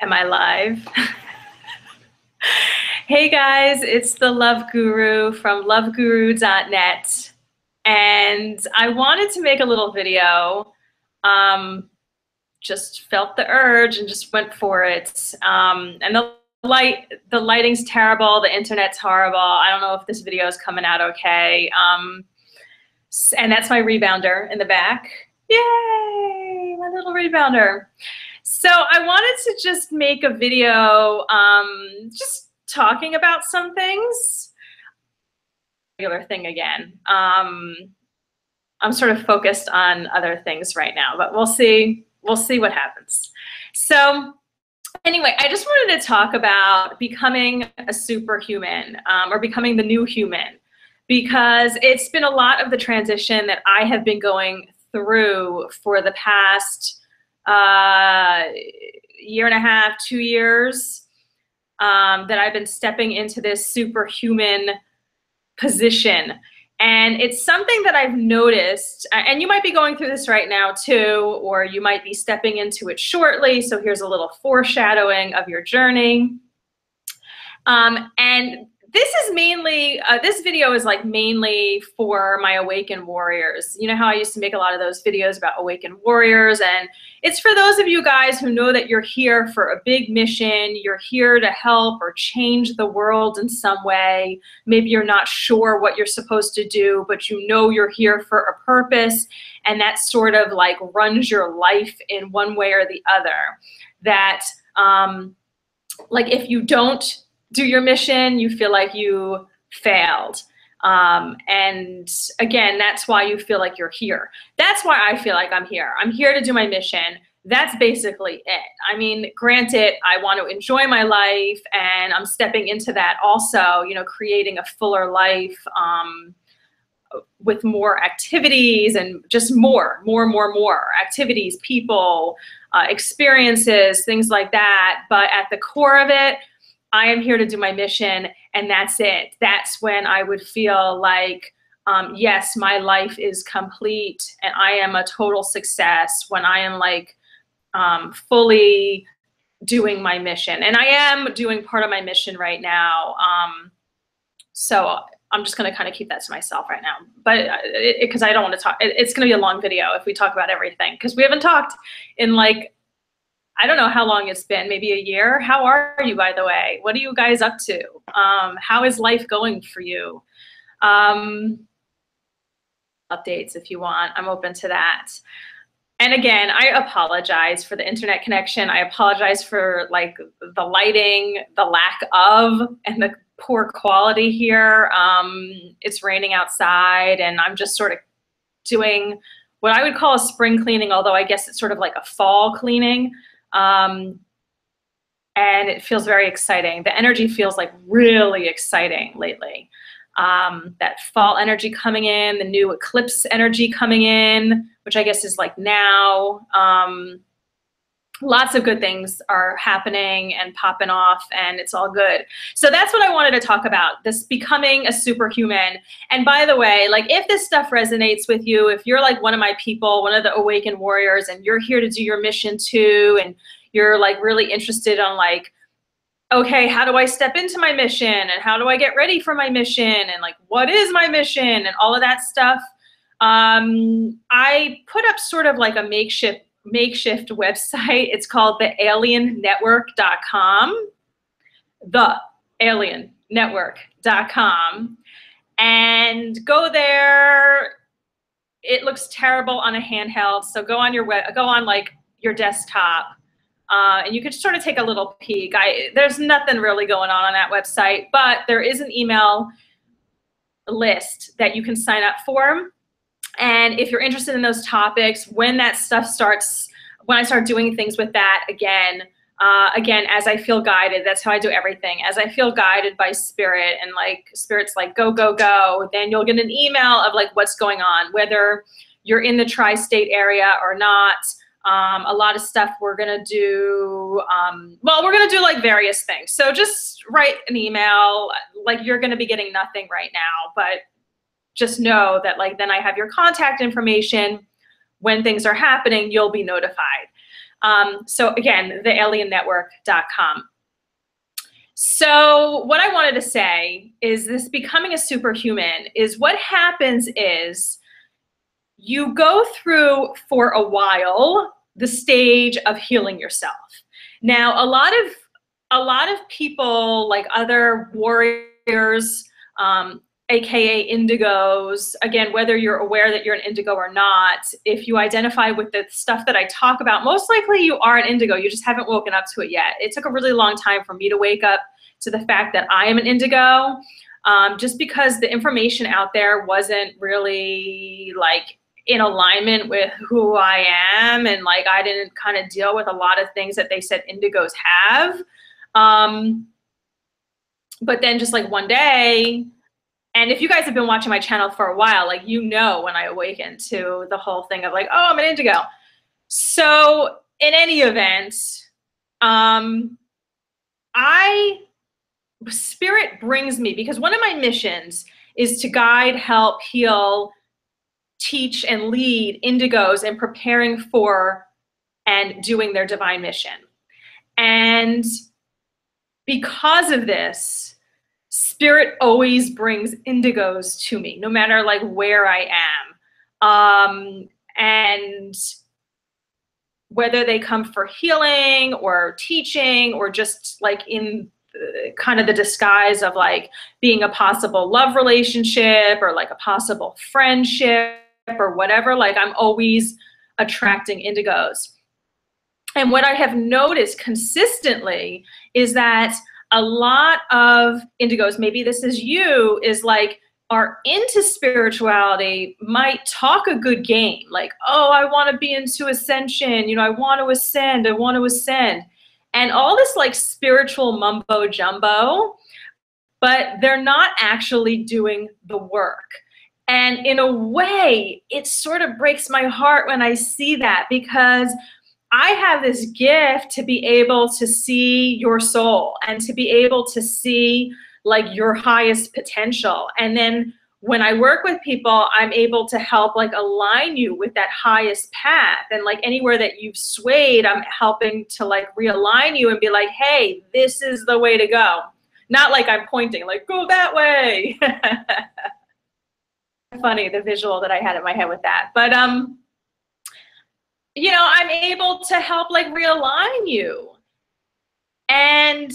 Am I live? Hey guys, it's the Love Guru from loveguru.net. And I wanted to make a little video. Just felt the urge and just went for it. And the lighting's terrible, the internet's horrible. I don't know if this video is coming out okay. And that's my rebounder in the back. Yay, my little rebounder. So I wanted to just make a video just talking about some things. Regular thing again. I'm sort of focused on other things right now, but we'll see what happens. So anyway, I just wanted to talk about becoming a superhuman or becoming the new human, because it's been a lot of the transition that I have been going through for the past year and a half, 2 years, that I've been stepping into this superhuman position. And it's something that I've noticed, and you might be going through this right now too, or you might be stepping into it shortly. So here's a little foreshadowing of your journey. And this is mainly, this video is like mainly for my awakened warriors. You know how I used to make a lot of those videos about awakened warriors, and it's for those of you guys who know that you're here for a big mission, you're here to help or change the world in some way. Maybe you're not sure what you're supposed to do, but you know you're here for a purpose, and that sort of like runs your life in one way or the other. That like if you don't do your mission, you feel like you failed. And again, that's why you feel like you're here. That's why I feel like I'm here. I'm here to do my mission. That's basically it. I mean, granted, I want to enjoy my life, and I'm stepping into that also, you know, creating a fuller life with more activities and just more activities, people, experiences, things like that. But at the core of it, I am here to do my mission, and that's it. That's when I would feel like, yes, my life is complete and I am a total success, when I am like fully doing my mission. And I am doing part of my mission right now. So I'm just going to kind of keep that to myself right now, but because I don't want to talk, it's going to be a long video if we talk about everything, because we haven't talked in like, I don't know how long it's been, maybe a year. How are you, by the way? What are you guys up to? How is life going for you? Updates if you want, I'm open to that. And again, I apologize for the internet connection. I apologize for like the lighting, the lack of, and the poor quality here. It's raining outside, and I'm just sort of doing what I would call a spring cleaning, although I guess it's sort of like a fall cleaning. And it feels very exciting. The energy feels like really exciting lately. That fall energy coming in, the new eclipse energy coming in, which I guess is like now. Lots of good things are happening and popping off, and it's all good. So that's what I wanted to talk about, this becoming a superhuman. And by the way, like if this stuff resonates with you, if you're like one of my people, one of the awakened warriors, and you're here to do your mission too, and you're like really interested on like, okay, how do I step into my mission, and how do I get ready for my mission, and like what is my mission, and all of that stuff. I put up sort of like a makeshift website. It's called thealiennetwork.com, thealiennetwork.com, and go there. It looks terrible on a handheld, so go on like your desktop, and you can sort of take a little peek. There's nothing really going on that website, but there is an email list that you can sign up for. And if you're interested in those topics, when that stuff starts, when I start doing things with that again, as I feel guided, that's how I do everything. As I feel guided by spirit, and like spirit's like, go, go, go, then you'll get an email of like what's going on, whether you're in the tri-state area or not. A lot of stuff we're gonna do, well, we're gonna do like various things. So just write an email, like you're gonna be getting nothing right now, but just know that like then I have your contact information. When things are happening, you'll be notified. So again, thealiennetwork.com. So what I wanted to say is this becoming a superhuman is what happens is you go through for a while the stage of healing yourself. Now, a lot of people, like other warriors, AKA indigos, again, whether you're aware that you're an indigo or not, if you identify with the stuff that I talk about, most likely you are an indigo. You just haven't woken up to it yet. It took a really long time for me to wake up to the fact that I am an indigo, just because the information out there wasn't really like in alignment with who I am, and like I didn't kind of deal with a lot of things that they said indigos have. But then just like one day, and if you guys have been watching my channel for a while, like you know when I awakened to the whole thing of like, oh, I'm an indigo. So in any event, Spirit brings me, because one of my missions is to guide, help, heal, teach, and lead indigos in preparing for and doing their divine mission. And because of this, Spirit always brings indigos to me, no matter like where I am. And whether they come for healing or teaching or just like in kind of the disguise of like being a possible love relationship or like a possible friendship or whatever, like I'm always attracting indigos. And what I have noticed consistently is that a lot of indigos, maybe this is you, is like are into spirituality, might talk a good game, like, oh, I want to be into ascension, you know, I want to ascend, I want to ascend. And all this like spiritual mumbo jumbo, but they're not actually doing the work. And in a way, it sort of breaks my heart when I see that, because I have this gift to be able to see your soul and to be able to see like your highest potential. And then when I work with people, I'm able to help like align you with that highest path. And like anywhere that you've swayed, I'm helping to like realign you and be like, hey, this is the way to go. Not like I'm pointing, like, go that way. Funny, the visual that I had in my head with that. But, you know, I'm able to help like realign you. And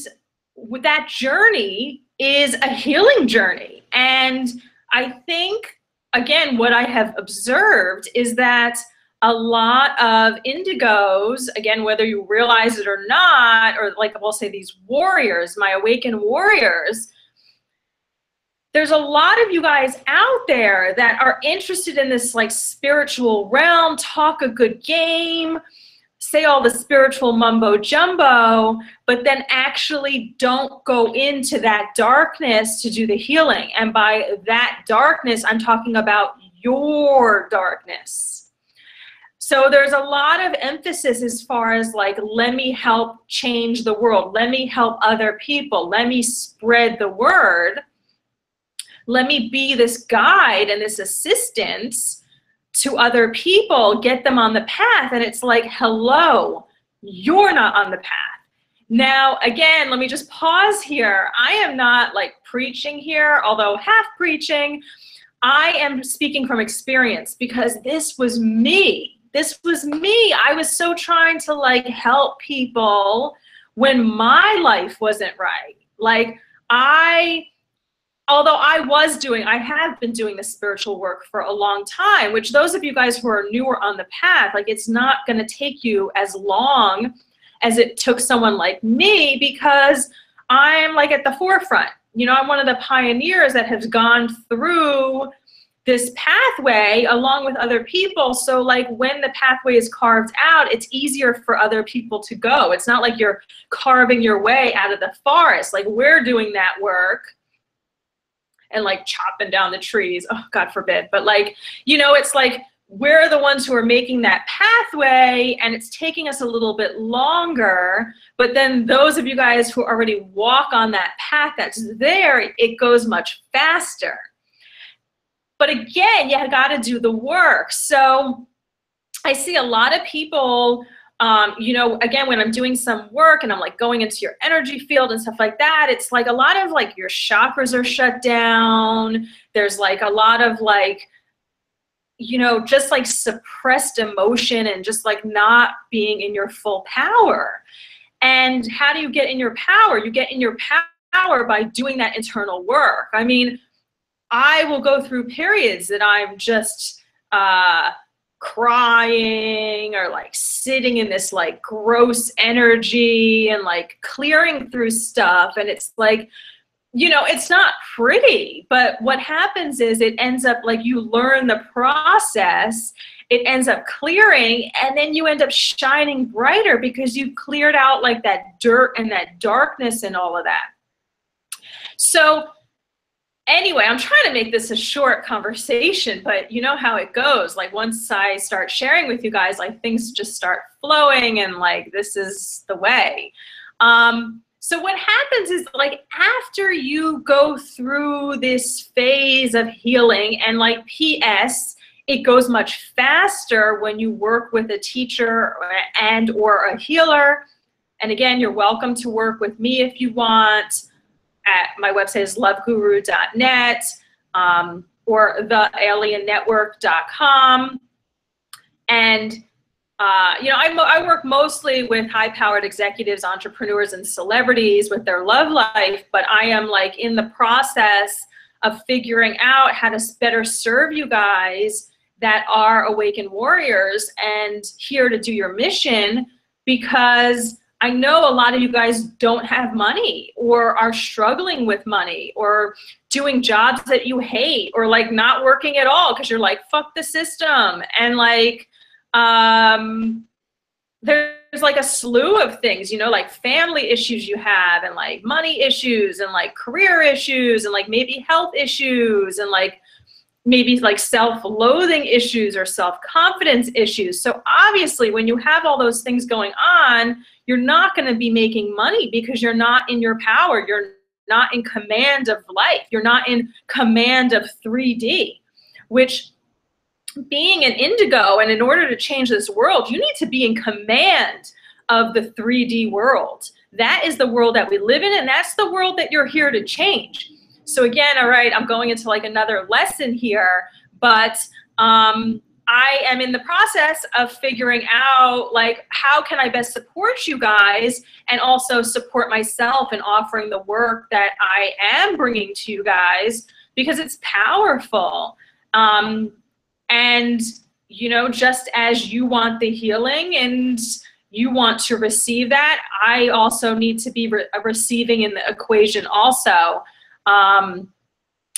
that journey is a healing journey. And I think, again, what I have observed is that a lot of indigos, again, whether you realize it or not, or like we'll say these warriors, my awakened warriors, there's a lot of you guys out there that are interested in this like spiritual realm, talk a good game, say all the spiritual mumbo jumbo, but then actually don't go into that darkness to do the healing. And by that darkness, I'm talking about your darkness. So there's a lot of emphasis as far as like, let me help change the world. Let me help other people. Let me spread the word. Let me be this guide and this assistance to other people, get them on the path. And it's like, hello, you're not on the path. Now, again, let me just pause here. I am not like preaching here, although half preaching. I am speaking from experience, because this was me. This was me. I was so trying to like help people when my life wasn't right. Like although I have been doing this spiritual work for a long time, which those of you guys who are newer on the path, like it's not going to take you as long as it took someone like me, because I'm like at the forefront. You know, I'm one of the pioneers that has gone through this pathway along with other people. So like when the pathway is carved out, it's easier for other people to go. It's not like you're carving your way out of the forest. Like we're doing that work and like chopping down the trees, oh, God forbid. But like, you know, it's like, we're the ones who are making that pathway, and it's taking us a little bit longer. But then those of you guys who already walk on that path that's there, it goes much faster. But again, you got to do the work. So I see a lot of people you know, again, when I'm doing some work and I'm like going into your energy field and stuff like that, it's like a lot of like your chakras are shut down. There's like a lot of like, you know, just like suppressed emotion and just like not being in your full power. And how do you get in your power? You get in your power by doing that internal work. I mean, I will go through periods that I'm just crying or like sitting in this like gross energy and like clearing through stuff, and it's like, you know, it's not pretty, but what happens is it ends up like you learn the process, it ends up clearing, and then you end up shining brighter because you cleared out like that dirt and that darkness and all of that. So anyway, I'm trying to make this a short conversation, but you know how it goes. Like once I start sharing with you guys, like things just start flowing and like this is the way. So what happens is like after you go through this phase of healing, and like PS, it goes much faster when you work with a teacher or a healer. And again, you're welcome to work with me if you want. At my website is loveguru.net or thealiennetwork.com. And, you know, I work mostly with high-powered executives, entrepreneurs, and celebrities with their love life, but I am like in the process of figuring out how to better serve you guys that are awakened warriors and here to do your mission, because I know a lot of you guys don't have money or are struggling with money or doing jobs that you hate or like not working at all because you're like, fuck the system. And like, there's like a slew of things, you know, like family issues you have and like money issues and like career issues and like maybe health issues and like maybe like self-loathing issues or self-confidence issues. So obviously when you have all those things going on, you're not going to be making money because you're not in your power. You're not in command of life. You're not in command of 3D, which being an indigo, and in order to change this world, you need to be in command of the 3D world. That is the world that we live in, and that's the world that you're here to change. So again, all right, I'm going into like another lesson here, but I am in the process of figuring out like how can I best support you guys and also support myself in offering the work that I am bringing to you guys, because it's powerful. And you know, just as you want the healing and you want to receive that, I also need to be receiving in the equation also.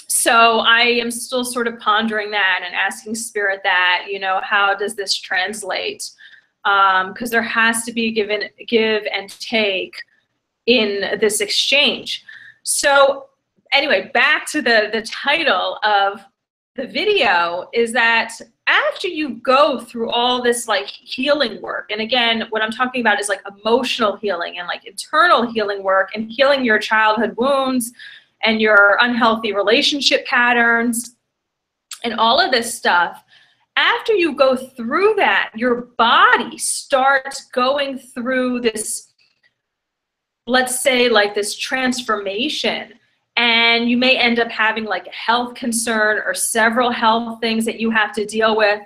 So I am still sort of pondering that and asking Spirit that, you know, how does this translate? Because there has to be give and take in this exchange. So anyway, back to the title of the video is that after you go through all this like healing work, and again, what I'm talking about is like emotional healing and like internal healing work and healing your childhood wounds and your unhealthy relationship patterns and all of this stuff, after you go through that, your body starts going through this, let's say like this transformation, and you may end up having like a health concern or several health things that you have to deal with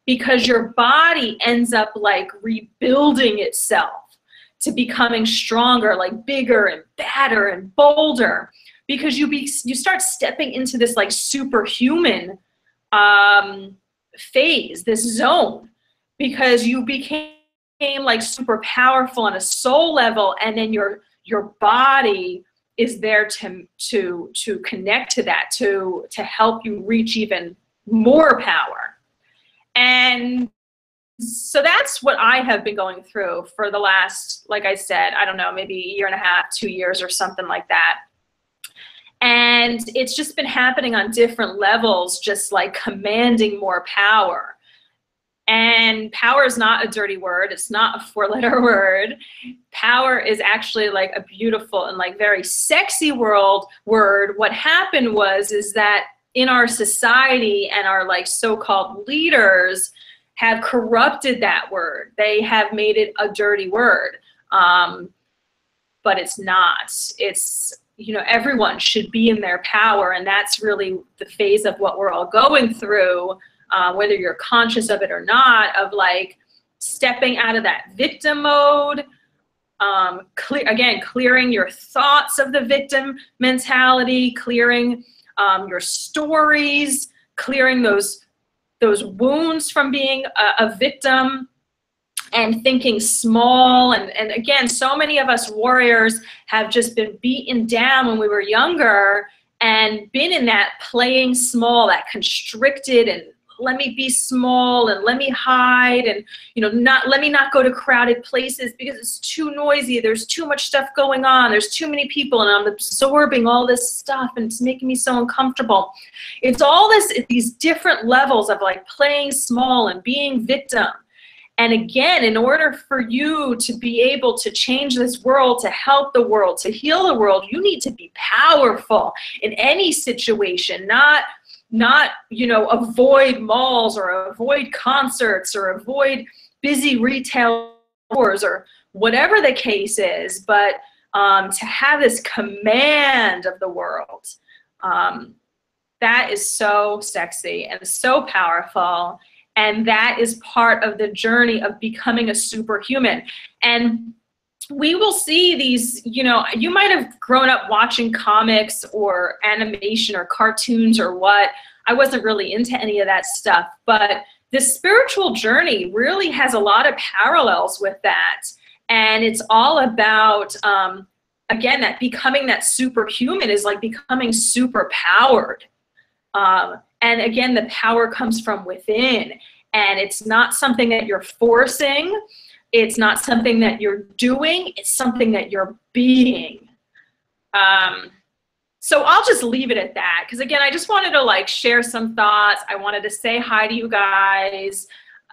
because your body ends up like rebuilding itself to becoming stronger, like bigger and badder and bolder, because you start stepping into this like superhuman phase, this zone, because you became like super powerful on a soul level, and then your body is there to connect to that, to help you reach even more power. And so that's what I have been going through for the last, like I said, I don't know, maybe a year and a half, 2 years or something like that. And it's just been happening on different levels, just like commanding more power. And power is not a dirty word. It's not a 4-letter word. Power is actually like a beautiful and like very sexy word. What happened is that in our society and our like so-called leaders have corrupted that word. They have made it a dirty word. But it's not. It's, you know, everyone should be in their power, and that's really the phase of what we're all going through, whether you're conscious of it or not, of like stepping out of that victim mode, clearing your thoughts of the victim mentality, clearing your stories, clearing those wounds from being a victim, and thinking small. And again, so many of us warriors have just been beaten down when we were younger and been in that playing small, that constricted, and let me be small and let me hide, and, you know, let me not go to crowded places because it's too noisy, there's too much stuff going on, there's too many people, and I'm absorbing all this stuff and it's making me so uncomfortable. It's all these different levels of like playing small and being victim. And again, in order for you to be able to change this world, to help the world, to heal the world, you need to be powerful in any situation, not, you know, avoid malls or avoid concerts or avoid busy retail stores or whatever the case is, but to have this command of the world, that is so sexy and so powerful. And that is part of the journey of becoming a superhuman. And we will see these, you know, you might have grown up watching comics or animation or cartoons or what. I wasn't really into any of that stuff, but this spiritual journey really has a lot of parallels with that. And it's all about, again, that becoming that superhuman is like becoming super powered. And again, the power comes from within, and it's not something that you're forcing. It's not something that you're doing. It's something that you're being. So I'll just leave it at that, because again, I just wanted to like share some thoughts. I wanted to say hi to you guys.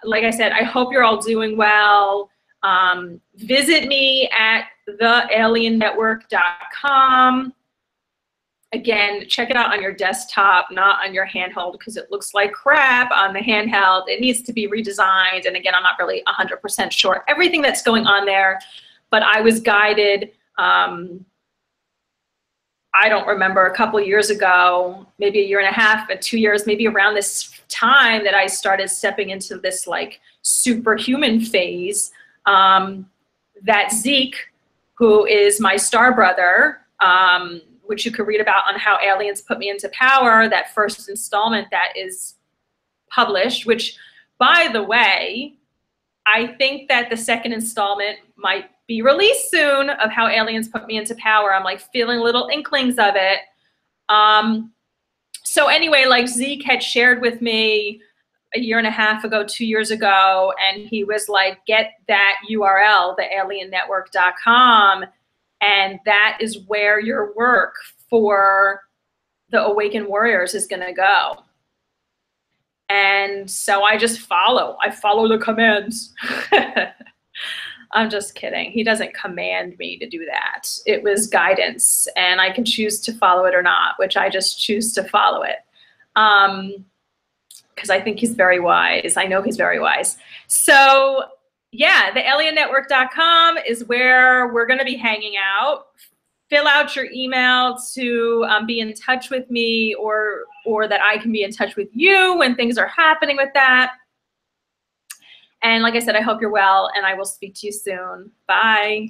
Like I said, I hope you're all doing well. Visit me at thealiennetwork.com. Again, check it out on your desktop, not on your handheld, because it looks like crap on the handheld. It needs to be redesigned. And again, I'm not really 100% sure everything that's going on there, but I was guided, I don't remember, a couple of years ago, maybe a year and a half, 2 years, maybe around this time that I started stepping into this like superhuman phase, that Zeke, who is my star brother, which you could read about on How Aliens Put Me Into Power, that first installment that is published, which, by the way, I think that the second installment might be released soon, of How Aliens Put Me Into Power. I'm like feeling little inklings of it. So anyway, like Zeke had shared with me a year and a half ago, 2 years ago, and he was like, get that URL, thealiennetwork.com, and that is where your work for the Awakened Warriors is going to go. And so I just follow. I follow the commands. I'm just kidding. He doesn't command me to do that. It was guidance, and I can choose to follow it or not, which I just choose to follow it. Because I think he's very wise. I know he's very wise. So yeah, thealiennetwork.com is where we're going to be hanging out. Fill out your email to be in touch with me, or that I can be in touch with you when things are happening with that. And like I said, I hope you're well, and I will speak to you soon. Bye.